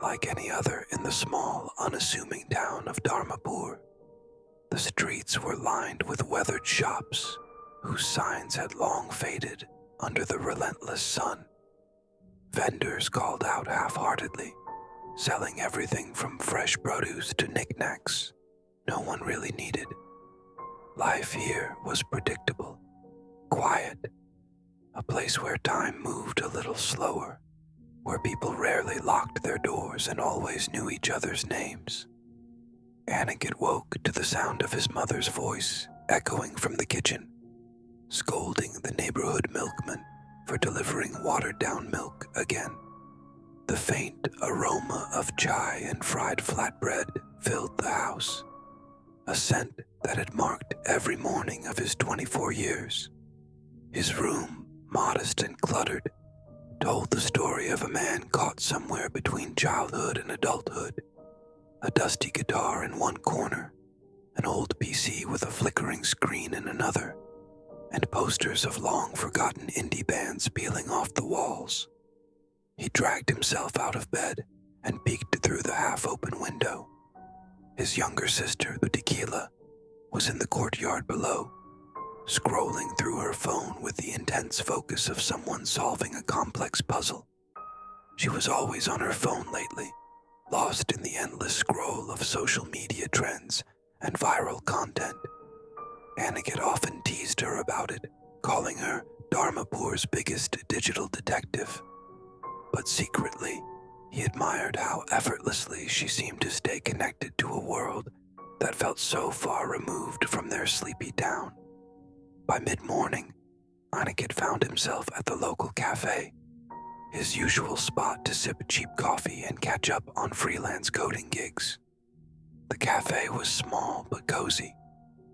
unlike any other in the small, unassuming town of Dharmapur. The streets were lined with weathered shops, whose signs had long faded under the relentless sun. Vendors called out half-heartedly, selling everything from fresh produce to knickknacks no one really needed. Life here was predictable, quiet, a place where time moved a little slower, where people rarely locked their doors and always knew each other's names. Aniket woke to the sound of his mother's voice echoing from the kitchen, scolding the neighborhood milkman for delivering watered-down milk again. The faint aroma of chai and fried flatbread filled the house, a scent that had marked every morning of his 24 years. His room, modest and cluttered, told the story of a man caught somewhere between childhood and adulthood. A dusty guitar in one corner, an old PC with a flickering screen in another, and posters of long-forgotten indie bands peeling off the walls. He dragged himself out of bed and peeked through the half-open window. His younger sister, Deekila, was in the courtyard below, scrolling through her phone with the intense focus of someone solving a complex puzzle. She was always on her phone lately, lost in the endless scroll of social media trends and viral content. Aniket often teased her about it, calling her Dharmapur's biggest digital detective. But secretly, he admired how effortlessly she seemed to stay connected to a world that felt so far removed from their sleepy town. By mid-morning, Aniket found himself at the local cafe, his usual spot to sip cheap coffee and catch up on freelance coding gigs. The cafe was small but cozy,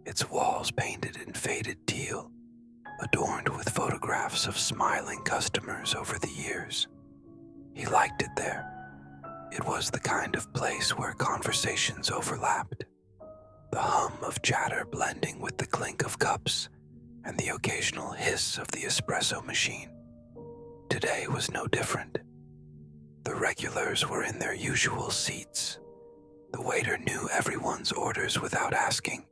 its walls painted in faded teal, adorned with photographs of smiling customers over the years. He liked it there. It was the kind of place where conversations overlapped, the hum of chatter blending with the clink of cups and the occasional hiss of the espresso machine. Today was no different. The regulars were in their usual seats. The waiter knew everyone's orders without asking,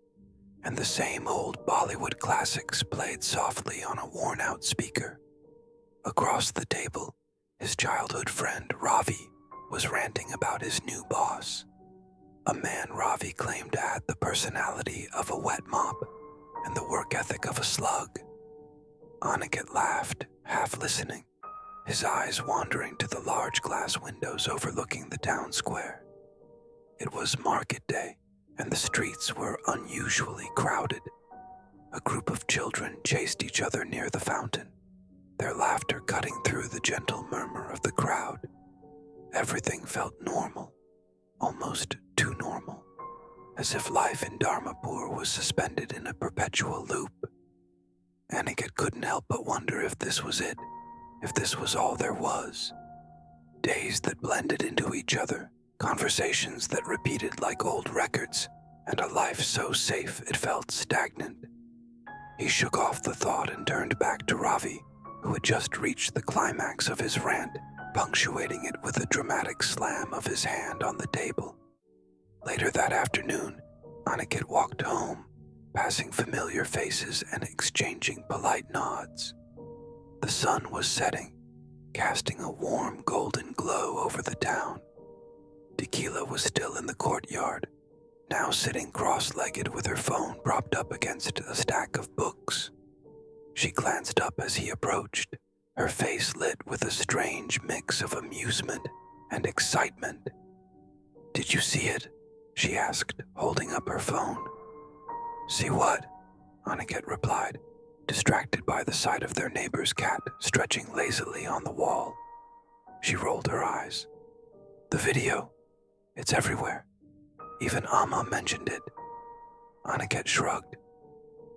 and the same old Bollywood classics played softly on a worn-out speaker. Across the table, his childhood friend Ravi was ranting about his new boss, a man Ravi claimed had the personality of a wet mop and the work ethic of a slug. Aniket laughed, half listening, his eyes wandering to the large glass windows overlooking the town square. It was market day, and the streets were unusually crowded. A group of children chased each other near the fountain, their laughter cutting through the gentle murmur of the crowd. Everything felt normal, almost too normal, as if life in Dharmapur was suspended in a perpetual loop. Aniket couldn't help but wonder if this was it, if this was all there was. Days that blended into each other, conversations that repeated like old records, and a life so safe it felt stagnant. He shook off the thought and turned back to Ravi, who had just reached the climax of his rant, punctuating it with a dramatic slam of his hand on the table. Later that afternoon, Aniket walked home, passing familiar faces and exchanging polite nods. The sun was setting, casting a warm golden glow over the town. Deekila was still in the courtyard, now sitting cross-legged with her phone propped up against a stack of books. She glanced up as he approached, her face lit with a strange mix of amusement and excitement. "Did you see it?" she asked, holding up her phone. "See what?" Aniket replied, distracted by the sight of their neighbor's cat stretching lazily on the wall. She rolled her eyes. "The video. It's everywhere. Even Amma mentioned it." Aniket shrugged.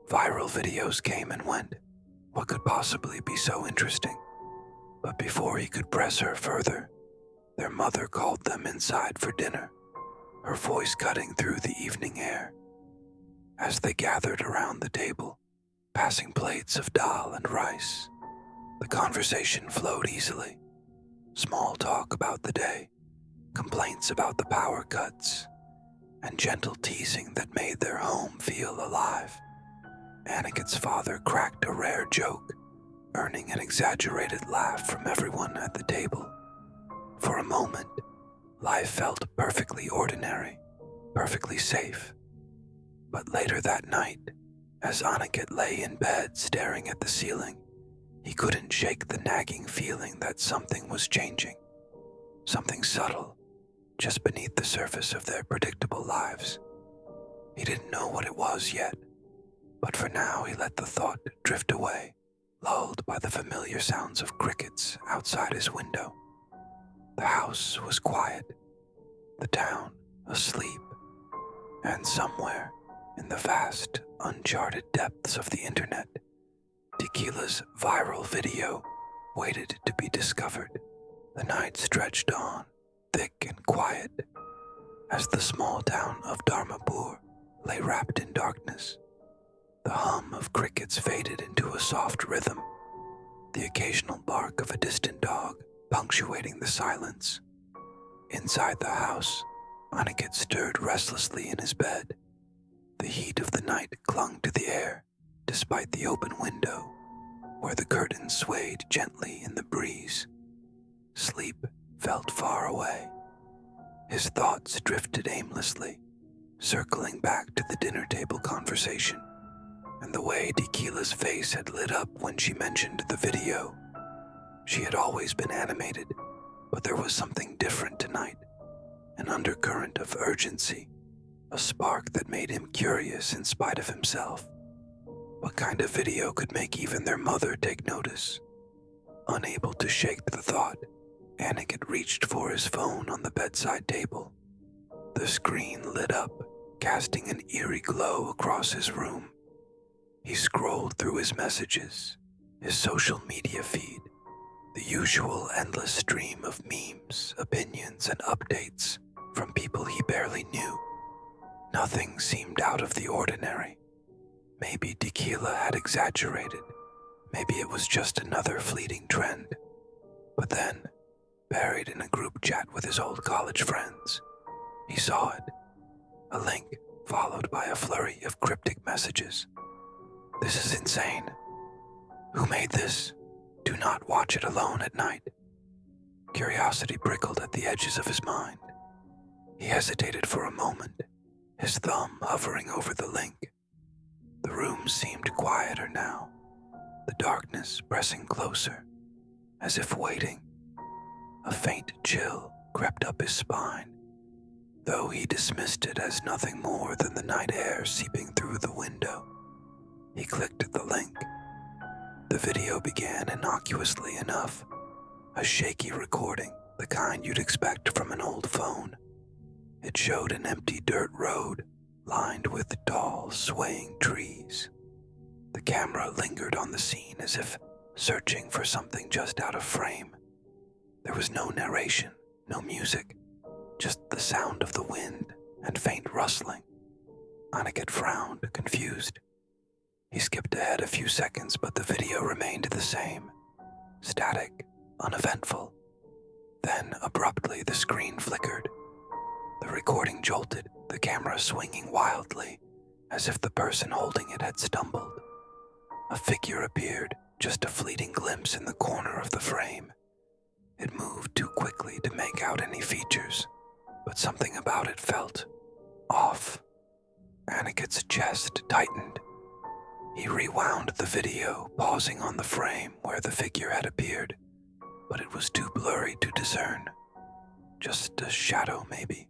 Viral videos came and went. What could possibly be so interesting? But before he could press her further, their mother called them inside for dinner, her voice cutting through the evening air. As they gathered around the table, passing plates of dal and rice, the conversation flowed easily. Small talk about the day, complaints about the power cuts, and gentle teasing that made their home feel alive. Aniket's father cracked a rare joke, earning an exaggerated laugh from everyone at the table. For a moment, life felt perfectly ordinary, perfectly safe. But later that night, as Aniket lay in bed staring at the ceiling, he couldn't shake the nagging feeling that something was changing. Something subtle, just beneath the surface of their predictable lives. He didn't know what it was yet, but for now he let the thought drift away, lulled by the familiar sounds of crickets outside his window. The house was quiet, the town asleep, and somewhere in the vast, uncharted depths of the internet, Deekila's viral video waited to be discovered. The night stretched on, thick and quiet, as the small town of Dharmapur lay wrapped in darkness. The hum of crickets faded into a soft rhythm, the occasional bark of a distant dog punctuating the silence. Inside the house, Aniket stirred restlessly in his bed. The heat of the night clung to the air, despite the open window, where the curtains swayed gently in the breeze. Sleep felt far away. His thoughts drifted aimlessly, circling back to the dinner table conversation, and the way Deekila's face had lit up when she mentioned the video. She had always been animated, but there was something different tonight, an undercurrent of urgency, a spark that made him curious in spite of himself. What kind of video could make even their mother take notice? Unable to shake the thought, Aniket reached for his phone on the bedside table. The screen lit up, casting an eerie glow across his room. He scrolled through his messages, his social media feed, the usual endless stream of memes, opinions, and updates from people he barely knew. Nothing seemed out of the ordinary. Maybe Deekila had exaggerated. Maybe it was just another fleeting trend. But then, buried in a group chat with his old college friends, he saw it. A link followed by a flurry of cryptic messages. "This is insane. Who made this? Do not watch it alone at night." Curiosity prickled at the edges of his mind. He hesitated for a moment, his thumb hovering over the link. The room seemed quieter now, the darkness pressing closer, as if waiting. A faint chill crept up his spine, though he dismissed it as nothing more than the night air seeping through the window. He clicked the link. The video began innocuously enough, a shaky recording, the kind you'd expect from an old phone. It showed an empty dirt road lined with tall, swaying trees. The camera lingered on the scene as if searching for something just out of frame. There was no narration, no music, just the sound of the wind and faint rustling. Aniket frowned, confused. He skipped ahead a few seconds, but the video remained the same, static, uneventful. Then, abruptly, the screen flickered. The recording jolted, the camera swinging wildly, as if the person holding it had stumbled. A figure appeared, just a fleeting glimpse in the corner of the frame. It moved too quickly to make out any features, but something about it felt off. Aniket's chest tightened. He rewound the video, pausing on the frame where the figure had appeared, but it was too blurry to discern. Just a shadow, maybe,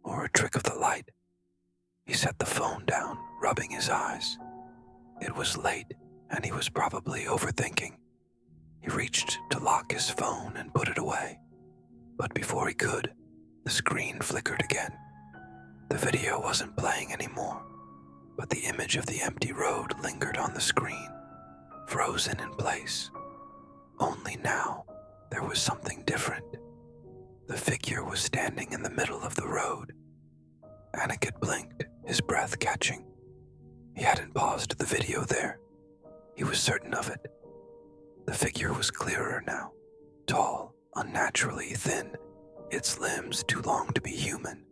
or a trick of the light. He set the phone down, rubbing his eyes. It was late, and he was probably overthinking. He reached to lock his phone and put it away, but before he could, the screen flickered again. The video wasn't playing anymore, but the image of the empty road lingered on the screen, frozen in place. Only now, there was something different. The figure was standing in the middle of the road. Aniket blinked, his breath catching. He hadn't paused the video there. He was certain of it. The figure was clearer now, tall, unnaturally thin, its limbs too long to be human.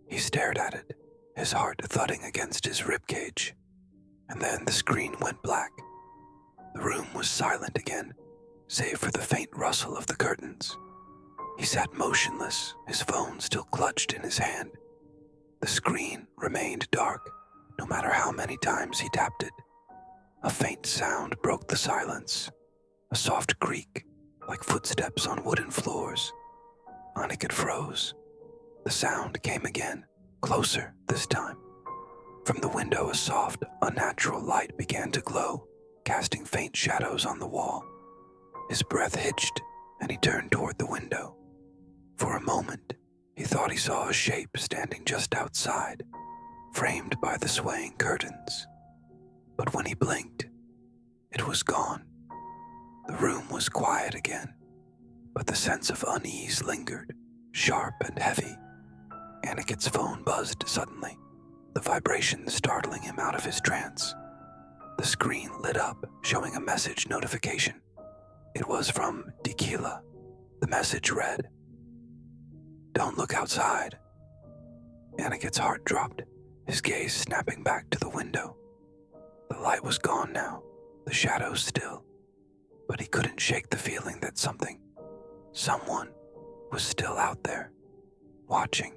He stared at it, his heart thudding against his ribcage, and then the screen went black. The room was silent again, save for the faint rustle of the curtains. He sat motionless, his phone still clutched in his hand. The screen remained dark, no matter how many times he tapped it. A faint sound broke the silence, a soft creak, like footsteps on wooden floors. Aniket froze. The sound came again, closer this time. From the window, a soft, unnatural light began to glow, casting faint shadows on the wall. His breath hitched, and he turned toward the window. For a moment, he thought he saw a shape standing just outside, framed by the swaying curtains. But when he blinked, it was gone. The room was quiet again, but the sense of unease lingered, sharp and heavy. Aniket's phone buzzed suddenly, the vibration startling him out of his trance. The screen lit up, showing a message notification. It was from Deekila. The message read, "Don't look outside." Aniket's heart dropped, his gaze snapping back to the window. The light was gone now, the shadows still, but he couldn't shake the feeling that someone was still out there, watching,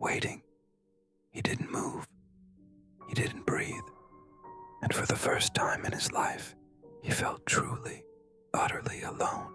waiting. He didn't move. He didn't breathe. And for the first time in his life, he felt truly, utterly alone.